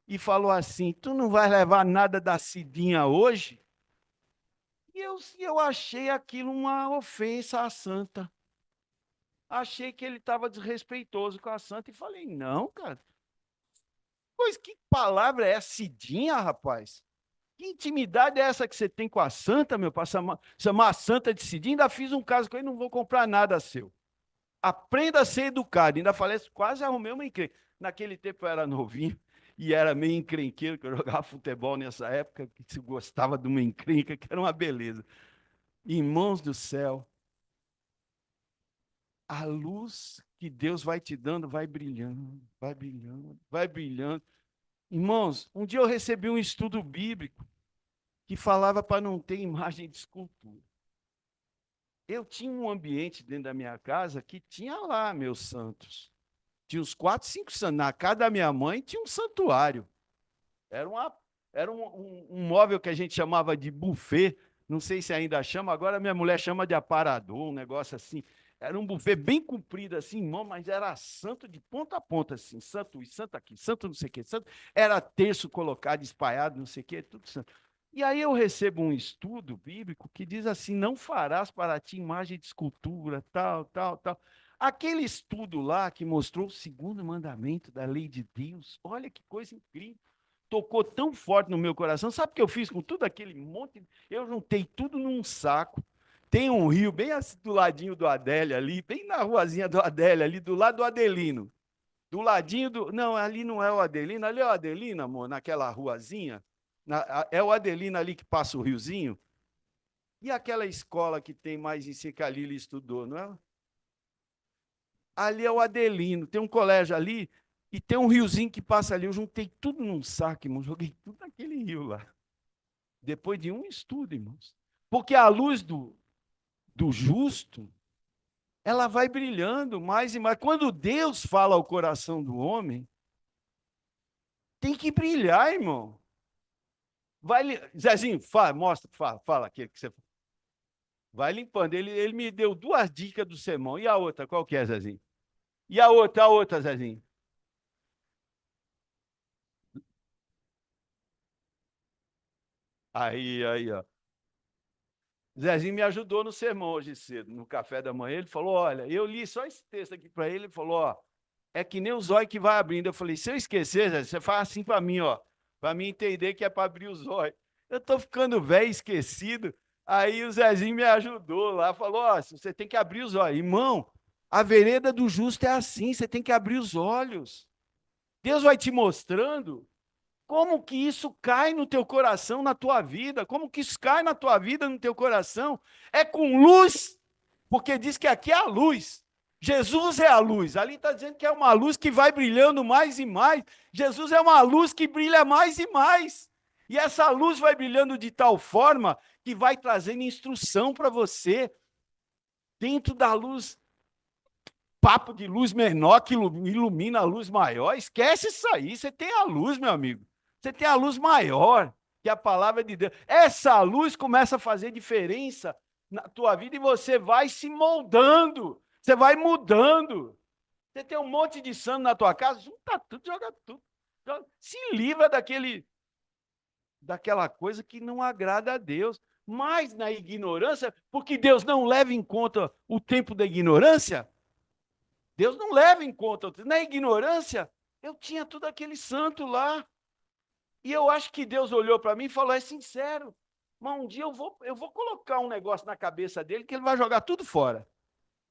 e falou assim: tu não vai levar nada da Cidinha hoje? E eu achei aquilo uma ofensa à santa. Achei que ele estava desrespeitoso com a santa e falei: não, cara. Pois que palavra é essa, Cidinha, rapaz? Que intimidade é essa que você tem com a santa, meu? Para chamar a santa de Cidinha? Ainda fiz um caso com ele, não vou comprar nada seu. Aprenda a ser educado. Ainda falei, quase arrumei uma encrenca. Naquele tempo eu era novinho e era meio encrenqueiro, que eu jogava futebol nessa época, que se gostava de uma encrenca, que era uma beleza. Irmãos do céu, a luz que Deus vai te dando vai brilhando, vai brilhando, vai brilhando. Irmãos, um dia eu recebi um estudo bíblico que falava para não ter imagem de escultura. Eu tinha um ambiente dentro da minha casa que tinha lá meus santos. Tinha uns 4, 5 santos. Na casa da minha mãe tinha um santuário. Era um móvel que a gente chamava de buffet. Não sei se ainda chama, agora minha mulher chama de aparador, um negócio assim. Era um buffet bem comprido assim, irmão, mas era santo de ponta a ponta, assim. Santo e santo aqui, santo não sei o quê, santo. Era terço colocado, espalhado, não sei o quê, tudo santo. E aí eu recebo um estudo bíblico que diz assim: não farás para ti imagem de escultura, tal, tal, tal. Aquele estudo lá que mostrou o segundo mandamento da lei de Deus, olha que coisa incrível. Tocou tão forte no meu coração. Sabe o que eu fiz com tudo aquele monte? Eu juntei tudo num saco. Tem um rio bem assim, do ladinho do Adélia ali, bem na ruazinha do Adélia ali, do lado do Adelino. Do ladinho do... Não, ali não é o Adelino, ali é o Adelino, amor, naquela ruazinha. É o Adelino ali que passa o riozinho. E aquela escola que tem mais em si que a Lili estudou, não é? Ali é o Adelino, tem um colégio ali e tem um riozinho que passa ali. Eu juntei tudo num saco, irmão, joguei tudo naquele rio lá. Depois de um estudo, irmãos. Porque a luz do justo, ela vai brilhando mais e mais. Quando Deus fala ao coração do homem, tem que brilhar, irmão. Zezinho, fala aquilo que você... Vai limpando. Ele me deu 2 dicas do sermão. E a outra, qual que é, Zezinho? E a outra, Zezinho? Aí, ó. Zezinho me ajudou no sermão hoje cedo, no café da manhã. Ele falou: olha, eu li só esse texto aqui para ele. Ele falou: ó, é que nem o zóio que vai abrindo. Eu falei: se eu esquecer, Zezinho, você faz assim para mim, ó, para mim entender que é para abrir o zóio. Eu estou ficando velho, esquecido. Aí o Zezinho me ajudou lá, falou: ó, você tem que abrir os olhos. Irmão, a vereda do justo é assim, você tem que abrir os olhos. Deus vai te mostrando como que isso cai no teu coração, na tua vida, como que isso cai na tua vida, no teu coração. É com luz, porque diz que aqui é a luz. Jesus é a luz. Ali está dizendo que é uma luz que vai brilhando mais e mais. Jesus é uma luz que brilha mais e mais. E essa luz vai brilhando de tal forma que vai trazendo instrução para você. Dentro da luz, papo de luz menor que ilumina a luz maior. Esquece isso aí. Você tem a luz, meu amigo. Você tem a luz maior, que é a palavra de Deus. Essa luz começa a fazer diferença na tua vida e você vai se moldando. Você vai mudando. Você tem um monte de santo na tua casa, junta tudo, joga tudo. Se livra daquela coisa que não agrada a Deus. Mas na ignorância, porque Deus não leva em conta o tempo da ignorância. Deus não leva em conta. Na ignorância, eu tinha tudo aquele santo lá. E eu acho que Deus olhou para mim e falou: é sincero. Mas um dia eu vou colocar um negócio na cabeça dele que ele vai jogar tudo fora.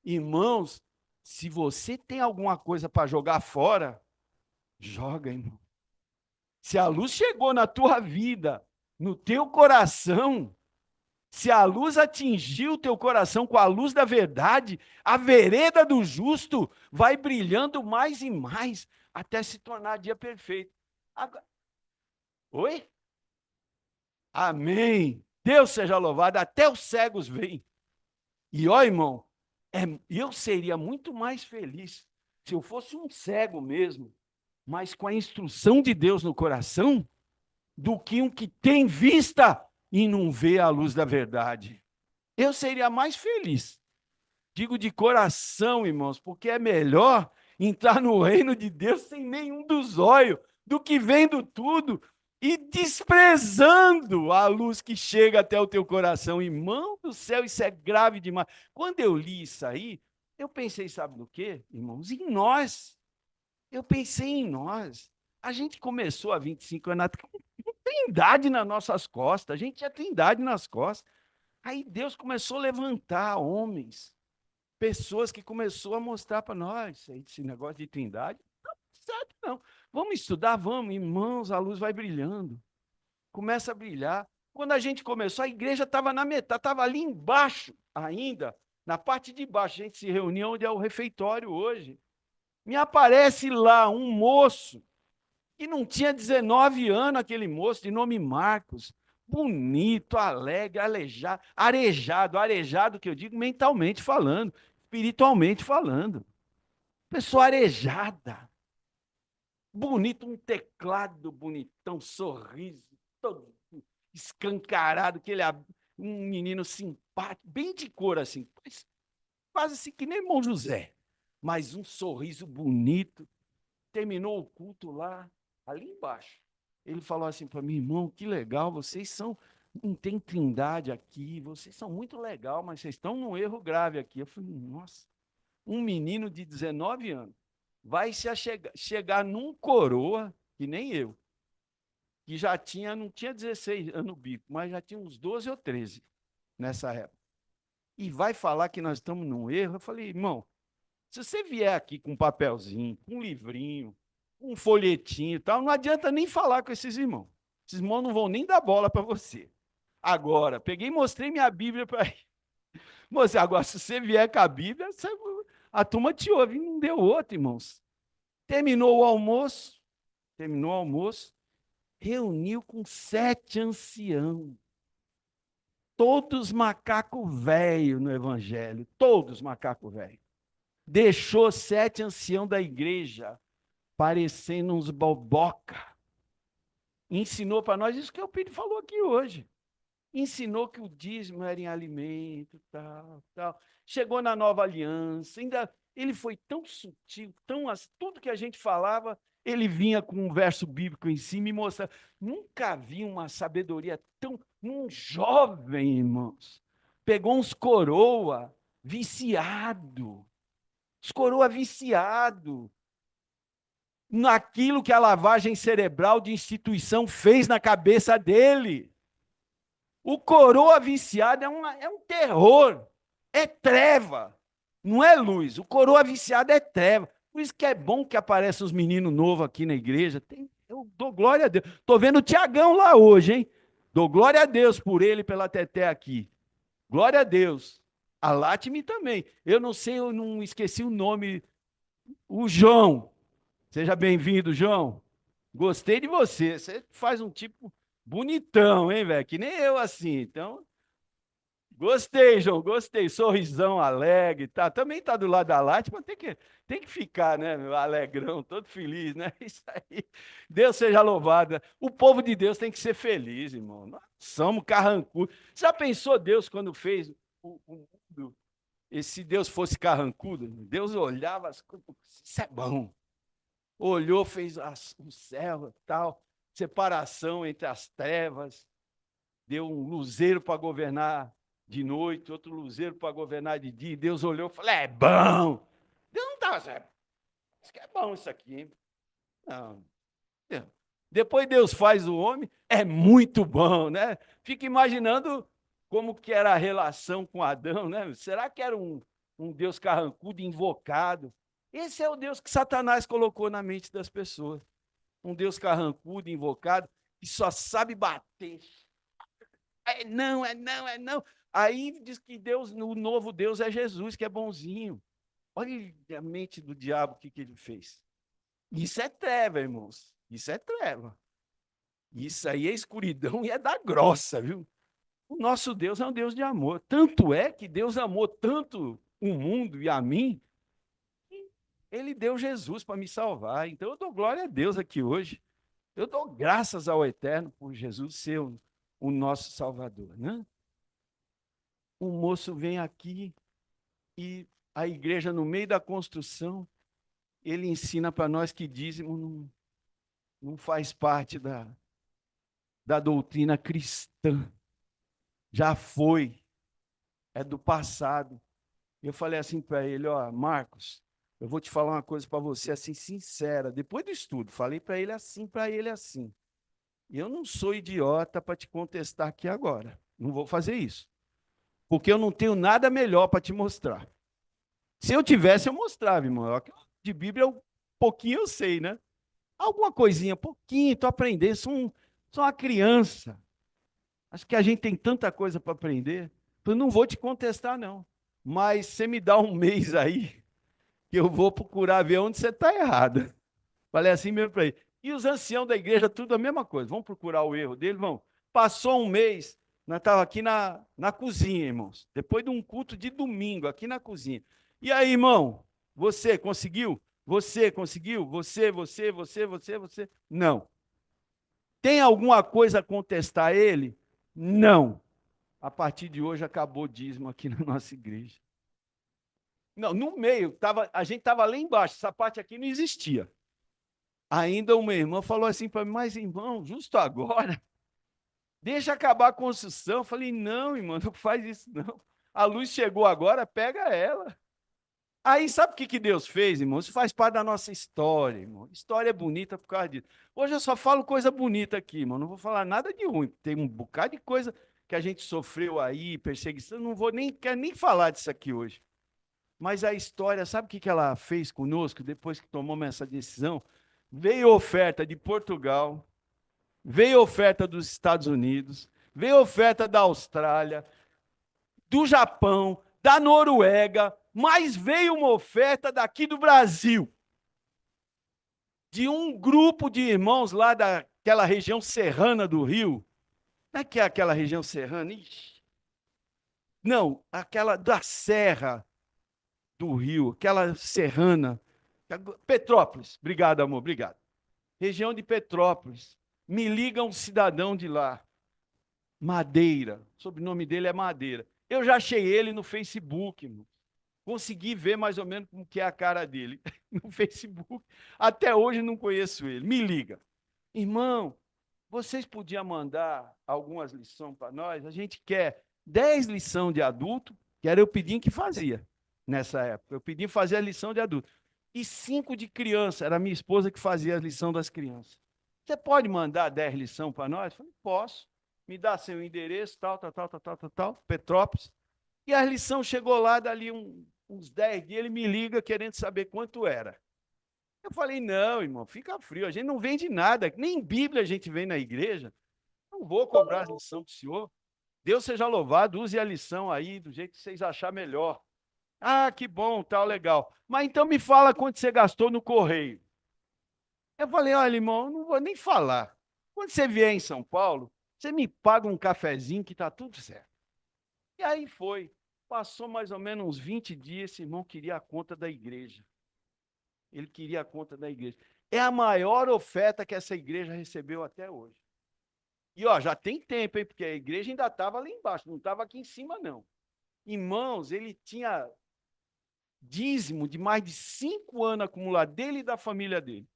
Irmãos, se você tem alguma coisa para jogar fora, joga, irmão. Se a luz chegou na tua vida, no teu coração, se a luz atingiu o teu coração com a luz da verdade, a vereda do justo vai brilhando mais e mais, até se tornar dia perfeito. Agora... Oi? Amém. Deus seja louvado, até os cegos veem. E ó, irmão, eu seria muito mais feliz se eu fosse um cego mesmo, mas com a instrução de Deus no coração, do que um que tem vista e não vê a luz da verdade. Eu seria mais feliz. Digo de coração, irmãos, porque é melhor entrar no reino de Deus sem nenhum dos olhos, do que vendo tudo e desprezando a luz que chega até o teu coração. Irmão do céu, isso é grave demais. Quando eu li isso aí, eu pensei, sabe do quê, irmãos? Em nós. Eu pensei em nós. A gente começou há 25 anos com trindade nas nossas costas. A gente tinha trindade nas costas. Aí Deus começou a levantar homens, pessoas que começou a mostrar para nós, esse negócio de trindade, não, certo não. Vamos estudar, vamos, irmãos, a luz vai brilhando. Começa a brilhar. Quando a gente começou, a igreja estava na metade, estava ali embaixo ainda, na parte de baixo. A gente se reunia onde é o refeitório hoje. Me aparece lá um moço, que não tinha 19 anos, aquele moço, de nome Marcos, bonito, alegre, arejado que eu digo mentalmente falando, espiritualmente falando. Pessoa arejada, bonito, um teclado bonitão, sorriso, todo escancarado, um menino simpático, bem de cor assim, quase assim que nem irmão José, mas um sorriso bonito. Terminou o culto lá, ali embaixo. Ele falou assim para mim, irmão, que legal, não tem trindade aqui, vocês são muito legal, mas vocês estão num erro grave aqui. Eu falei, nossa, um menino de 19 anos vai chegar num coroa, que nem eu, que não tinha 16 anos no bico, mas já tinha uns 12 ou 13 nessa época. E vai falar que nós estamos num erro. Eu falei, irmão, se você vier aqui com um papelzinho, com um livrinho, um folhetinho e tal, não adianta nem falar com esses irmãos. Esses irmãos não vão nem dar bola para você. Agora, peguei e mostrei minha Bíblia para ele. Moço, agora, se você vier com a Bíblia, a turma te ouve. Não deu outro, irmãos. Terminou o almoço, reuniu com 7 anciãos. Todos macaco velho no evangelho, todos macaco velho. Deixou 7 anciãos da igreja, parecendo uns boboca. Ensinou para nós isso que o Pedro falou aqui hoje. Ensinou que o dízimo era em alimento, tal. Chegou na nova aliança, ele foi tão sutil, tudo que a gente falava, ele vinha com um verso bíblico em cima e mostrava. Nunca vi uma sabedoria um jovem, irmãos. Pegou uns coroa viciado. Os coroa viciado naquilo que a lavagem cerebral de instituição fez na cabeça dele. O coroa viciado é um terror, é treva, não é luz. O coroa viciado é treva. Por isso que é bom que aparecem os meninos novos aqui na igreja. Eu dou glória a Deus. Estou vendo o Tiagão lá hoje, hein? Dou glória a Deus por ele e pela Teté aqui. Glória a Deus. A Látime também. Eu não sei, eu não esqueci o nome. O João. Seja bem-vindo, João. Gostei de você. Você faz um tipo bonitão, hein, velho? Que nem eu assim. Então, gostei, João. Gostei. Sorrisão alegre. Tá. Também tá do lado da Látime, mas tem que ficar, né, meu? Alegrão, todo feliz, né? Isso aí. Deus seja louvado. O povo de Deus tem que ser feliz, irmão. Nós somos carrancudos. Já pensou Deus quando fez o mundo? E se Deus fosse carrancudo, Deus olhava as coisas, isso é bom. Olhou, fez o céu, tal, separação entre as trevas, deu um luzeiro para governar de noite, outro luzeiro para governar de dia. Deus olhou e falou, é bom. Deus não estava certo. Isso que é bom isso aqui, hein? Não. Depois Deus faz o homem, é muito bom, né? Fica imaginando como que era a relação com Adão, né? Será que era um Deus carrancudo, invocado? Esse é o Deus que Satanás colocou na mente das pessoas. Um Deus carrancudo, invocado, que só sabe bater. É não, é não, é não. Aí diz que Deus, o novo Deus é Jesus, que é bonzinho. Olha a mente do diabo, o que ele fez. Isso é treva, irmãos. Isso é treva. Isso aí é escuridão e é da grossa, viu? O nosso Deus é um Deus de amor. Tanto é que Deus amou tanto o mundo e a mim, que ele deu Jesus para me salvar. Então eu dou glória a Deus aqui hoje. Eu dou graças ao Eterno por Jesus ser o nosso Salvador, né? Um moço vem aqui e a igreja, no meio da construção, ele ensina para nós que dízimo não faz parte da doutrina cristã. Já foi, é do passado. Eu falei assim para ele, ó, Marcos, eu vou te falar uma coisa para você assim, sincera, depois do estudo, falei para ele assim. Eu não sou idiota para te contestar aqui agora, não vou fazer isso, porque eu não tenho nada melhor para te mostrar. Se eu tivesse, eu mostrava, irmão. De Bíblia, pouquinho eu sei, né? Alguma coisinha, pouquinho, estou aprendendo, sou uma criança. Acho que a gente tem tanta coisa para aprender. Eu não vou te contestar, não. Mas você me dá um mês aí, que eu vou procurar ver onde você está errado. Falei assim mesmo para ele. E os anciãos da igreja, tudo a mesma coisa. Vamos procurar o erro dele, vão. Passou um mês, nós estávamos aqui na cozinha, irmãos. Depois de um culto de domingo, aqui na cozinha. E aí, irmão, você conseguiu? Você conseguiu? Você. Não. Tem alguma coisa a contestar ele? Não. A partir de hoje acabou o dízimo aqui na nossa igreja. Não, no meio, a gente estava lá embaixo, essa parte aqui não existia. Ainda uma irmã falou assim para mim, mas irmão, justo agora, deixa acabar a construção. Eu falei, não, irmão, não faz isso não. A luz chegou agora, pega ela. Aí sabe o que Deus fez, irmão? Isso faz parte da nossa história, irmão. História é bonita por causa disso. Hoje eu só falo coisa bonita aqui, irmão. Não vou falar nada de ruim. Tem um bocado de coisa que a gente sofreu aí, perseguição. Não vou quero nem falar disso aqui hoje. Mas a história, sabe o que ela fez conosco depois que tomamos essa decisão? Veio oferta de Portugal, veio oferta dos Estados Unidos, veio oferta da Austrália, do Japão, da Noruega, mas veio uma oferta daqui do Brasil, de um grupo de irmãos lá daquela região serrana do Rio. Não é que é aquela região serrana? Ixi. Não, aquela da Serra do Rio, aquela serrana. Petrópolis, obrigado, amor, obrigado. Região de Petrópolis. Me liga um cidadão de lá. Madeira, o sobrenome dele é Madeira. Eu já achei ele no Facebook, irmão. Consegui ver mais ou menos como que é a cara dele no Facebook. Até hoje não conheço ele. Me liga. Irmão, vocês podiam mandar algumas lições para nós? A gente quer 10 lições de adulto, que era eu pedindo que fazia nessa época. Eu pedi fazer a lição de adulto. E 5 de criança, era a minha esposa que fazia a lição das crianças. Você pode mandar 10 lições para nós? Eu falei, posso. Me dá seu endereço, tal, Petrópolis. E a lição chegou lá, dali uns 10 dias, ele me liga querendo saber quanto era. Eu falei, não, irmão, fica frio, a gente não vende nada, nem Bíblia a gente vem na igreja. Não vou cobrar a lição do senhor. Deus seja louvado, use a lição aí do jeito que vocês acharem melhor. Ah, que bom, tal, legal. Mas então me fala quanto você gastou no correio. Eu falei, olha, irmão, não vou nem falar. Quando você vier em São Paulo, você me paga um cafezinho que está tudo certo. E aí foi. Passou mais ou menos uns 20 dias, esse irmão queria a conta da igreja. Ele queria a conta da igreja. É a maior oferta que essa igreja recebeu até hoje. E ó, já tem tempo, hein? Porque a igreja ainda estava lá embaixo, não estava aqui em cima, não. Irmãos, ele tinha dízimo de mais de 5 anos acumulado dele e da família dele.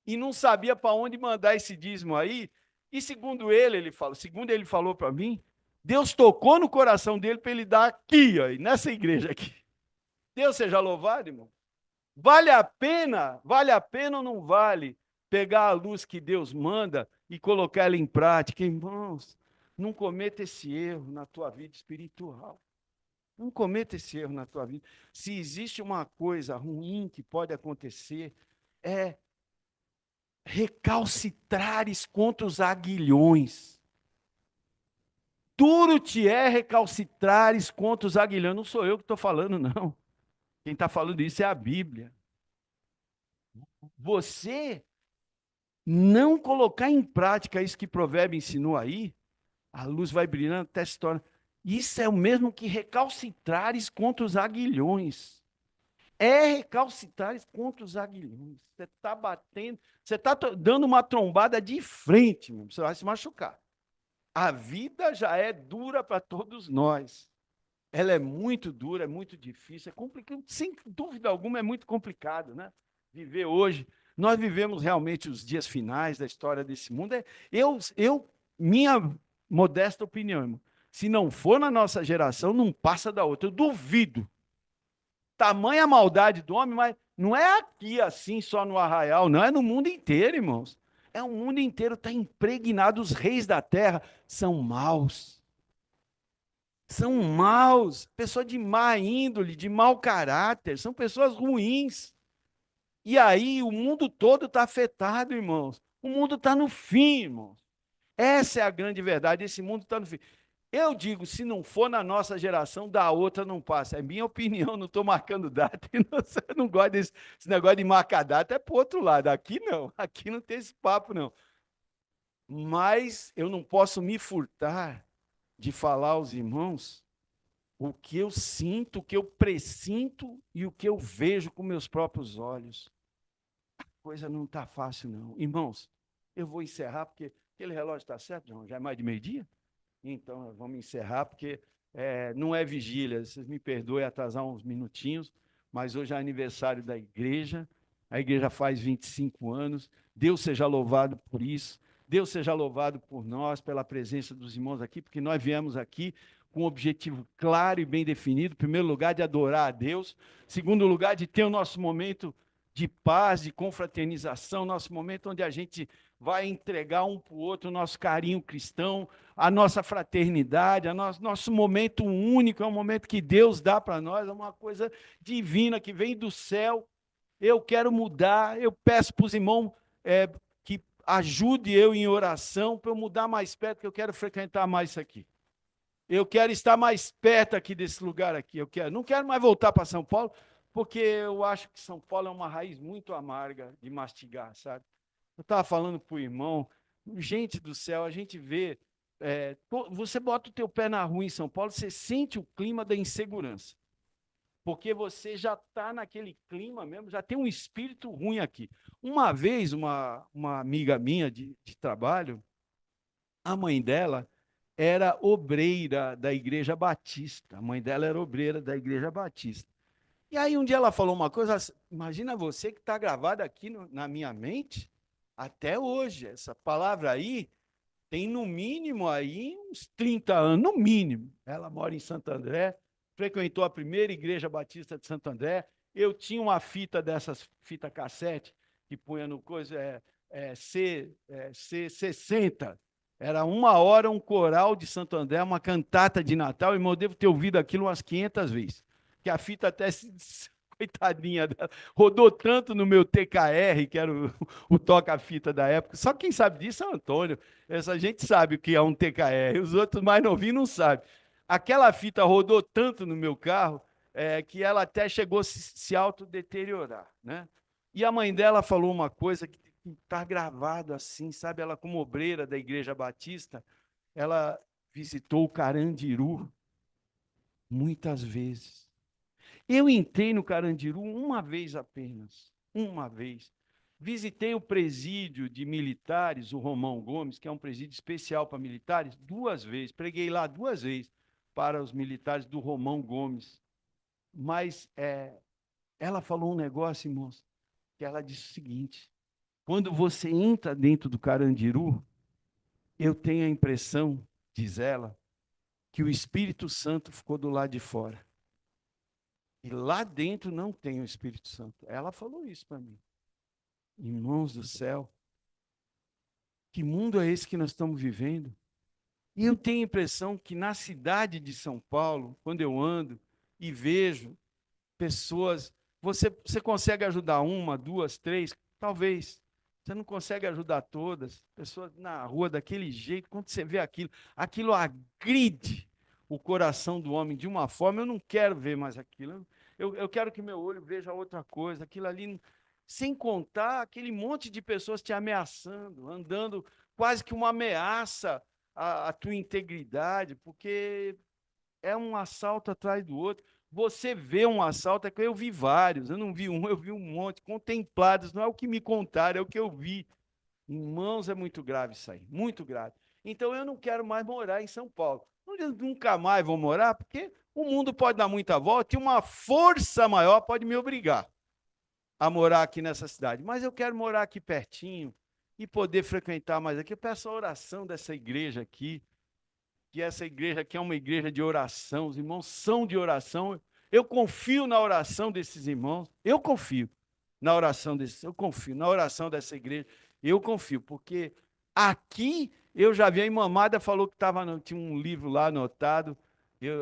E não sabia para onde mandar esse dízimo aí. E segundo ele falou para mim, Deus tocou no coração dele para ele dar aqui, ó, nessa igreja aqui. Deus seja louvado, irmão. Vale a pena ou não vale pegar a luz que Deus manda e colocar ela em prática. Irmãos, não cometa esse erro na tua vida espiritual. Não cometa esse erro na tua vida. Se existe uma coisa ruim que pode acontecer, é recalcitrares contra os aguilhões. Duro te é recalcitrares contra os aguilhões. Não sou eu que estou falando, não. Quem está falando isso é a Bíblia. Você não colocar em prática isso que Provérbio ensinou aí, a luz vai brilhando até se torna. Isso é o mesmo que recalcitrares contra os aguilhões. É recalcitrares contra os aguilhões. Você está batendo, você está dando uma trombada de frente, meu, você vai se machucar. A vida já é dura para todos nós. Ela é muito dura, é muito difícil, é complicado, sem dúvida alguma é muito complicado, né? Viver hoje. Nós vivemos realmente os dias finais da história desse mundo. Minha modesta opinião, irmão, se não for na nossa geração, não passa da outra. Eu duvido. Tamanha maldade do homem, mas não é aqui assim, só no Arraial, não, é no mundo inteiro, irmãos. É o mundo inteiro, está impregnado. Os reis da terra são maus. São maus, pessoas de má índole, de mau caráter, são pessoas ruins. E aí o mundo todo está afetado, irmãos. O mundo está no fim, irmãos. Essa é a grande verdade, esse mundo está no fim. Eu digo, se não for na nossa geração, da outra não passa. É minha opinião, não estou marcando data. Eu não gosto desse negócio de marcar data, é para o outro lado. Aqui não tem esse papo, não. Mas eu não posso me furtar de falar aos irmãos o que eu sinto, o que eu pressinto e o que eu vejo com meus próprios olhos. A coisa não está fácil, não. Irmãos, eu vou encerrar, porque aquele relógio está certo, João? Já é mais de meio-dia? Então, vamos encerrar, porque não é vigília. Vocês me perdoem atrasar uns minutinhos, mas hoje é aniversário da igreja. A igreja faz 25 anos. Deus seja louvado por isso. Deus seja louvado por nós, pela presença dos irmãos aqui, porque nós viemos aqui com um objetivo claro e bem definido. Em primeiro lugar, de adorar a Deus. Em segundo lugar, de ter o nosso momento de paz, de confraternização, nosso momento onde a gente vai entregar um para o outro o nosso carinho cristão, a nossa fraternidade, nosso momento único, é um momento que Deus dá para nós, é uma coisa divina que vem do céu. Eu quero mudar, eu peço para os irmãos que ajude eu em oração para eu mudar mais perto, porque eu quero frequentar mais isso aqui. Eu quero estar mais perto aqui desse lugar aqui. Não quero mais voltar para São Paulo, porque eu acho que São Paulo é uma raiz muito amarga de mastigar, sabe? Eu estava falando para o irmão, gente do céu, a gente vê, você bota o teu pé na rua em São Paulo, você sente o clima da insegurança, porque você já está naquele clima mesmo, já tem um espírito ruim aqui. Uma vez, uma amiga minha de trabalho, a mãe dela era obreira da Igreja Batista, a mãe dela era obreira da Igreja Batista. E aí um dia ela falou uma coisa, imagina você que está gravado aqui na minha mente, até hoje, essa palavra aí tem no mínimo aí uns 30 anos, no mínimo. Ela mora em Santo André, frequentou a primeira igreja batista de Santo André. Eu tinha uma fita dessas, fita cassete, que punha no coisa, C60. Era 1 hora um coral de Santo André, uma cantata de Natal, irmão, eu devo ter ouvido aquilo umas 500 vezes. Que a fita até coitadinha dela, rodou tanto no meu TKR, que era o toca-fita da época. Só quem sabe disso é o Antônio. Essa gente sabe o que é um TKR, os outros mais novinhos não sabem. Aquela fita rodou tanto no meu carro que ela até chegou a se autodeteriorar, né? E a mãe dela falou uma coisa que está gravado assim, sabe? Ela, como obreira da Igreja Batista, ela visitou o Carandiru muitas vezes. Eu entrei no Carandiru uma vez apenas, uma vez. Visitei o presídio de militares, o Romão Gomes, que é um presídio especial para militares, 2 vezes. Preguei lá 2 vezes para os militares do Romão Gomes. Mas ela falou um negócio, irmãos, que ela disse o seguinte: quando você entra dentro do Carandiru, eu tenho a impressão, diz ela, que o Espírito Santo ficou do lado de fora. E lá dentro não tem o Espírito Santo. Ela falou isso para mim. Irmãos do céu, Que mundo é esse que nós estamos vivendo? E eu tenho a impressão que na cidade de São Paulo, quando eu ando e vejo pessoas, você consegue ajudar uma, duas, três? Talvez. Você não consegue ajudar todas. Pessoas na rua daquele jeito, quando você vê aquilo, aquilo agride o coração do homem de uma forma, eu não quero ver mais aquilo. Eu quero que meu olho veja outra coisa, aquilo ali, sem contar aquele monte de pessoas te ameaçando, andando quase que uma ameaça à tua integridade, porque é um assalto atrás do outro. Você vê um assalto, eu vi vários, eu não vi um, eu vi um monte, contemplados, não é o que me contaram, é o que eu vi. Irmãos, é muito grave isso aí, muito grave. Então eu não quero mais morar em São Paulo. Eu nunca mais vou morar, porque o mundo pode dar muita volta e uma força maior pode me obrigar a morar aqui nessa cidade. Mas eu quero morar aqui pertinho e poder frequentar mais aqui. Eu peço a oração dessa igreja aqui, que essa igreja aqui é uma igreja de oração, os irmãos são de oração. Eu confio na oração desses irmãos, eu confio na oração desses, eu confio na oração dessa igreja, eu confio, porque aqui eu já vi a irmã Amada falou que tinha um livro lá anotado.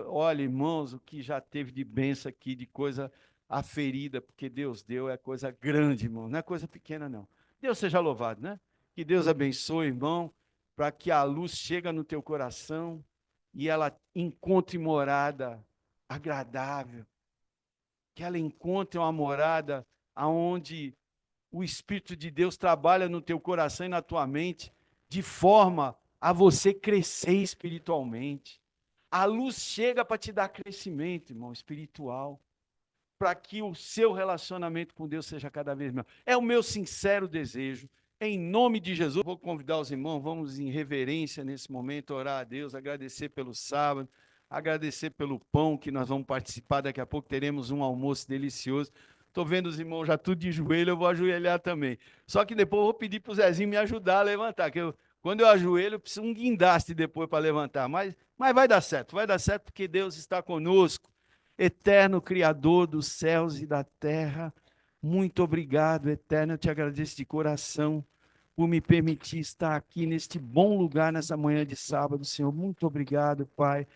Olha, irmãos, o que já teve de bênção aqui, de coisa aferida, porque Deus deu, é coisa grande, irmão, não é coisa pequena, não. Deus seja louvado, né? Que Deus abençoe, irmão, para que a luz chegue no teu coração e ela encontre morada agradável, que ela encontre uma morada aonde o Espírito de Deus trabalha no teu coração e na tua mente, de forma a você crescer espiritualmente. A luz chega para te dar crescimento, irmão, espiritual, para que o seu relacionamento com Deus seja cada vez melhor. É o meu sincero desejo. Em nome de Jesus, vou convidar os irmãos, vamos em reverência nesse momento, orar a Deus, agradecer pelo sábado, agradecer pelo pão que nós vamos participar, daqui a pouco teremos um almoço delicioso. Estou vendo os irmãos já tudo de joelho, eu vou ajoelhar também. Só que depois eu vou pedir para o Zezinho me ajudar a levantar, que quando eu ajoelho, eu preciso um guindaste depois para levantar, mas vai dar certo porque Deus está conosco. Eterno Criador dos céus e da terra, muito obrigado, Eterno, eu te agradeço de coração por me permitir estar aqui neste bom lugar nessa manhã de sábado, Senhor. Muito obrigado, Pai,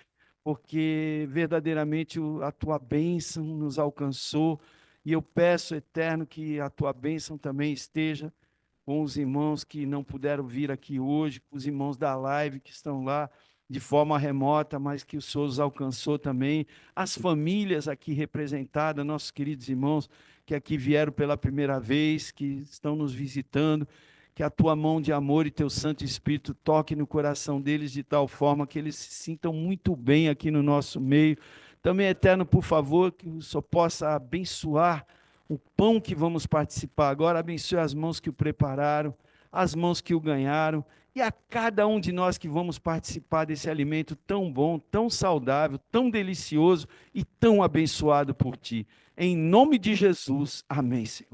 porque verdadeiramente a tua bênção nos alcançou e eu peço, Eterno, que a tua bênção também esteja com os irmãos que não puderam vir aqui hoje, com os irmãos da live que estão lá de forma remota, mas que o Senhor os alcançou também, as famílias aqui representadas, nossos queridos irmãos que aqui vieram pela primeira vez, que estão nos visitando, que a tua mão de amor e teu Santo Espírito toque no coração deles de tal forma que eles se sintam muito bem aqui no nosso meio. Também, Eterno, por favor, que o Senhor possa abençoar o pão que vamos participar agora, abençoe as mãos que o prepararam, as mãos que o ganharam, e a cada um de nós que vamos participar desse alimento tão bom, tão saudável, tão delicioso e tão abençoado por Ti. Em nome de Jesus, amém, Senhor.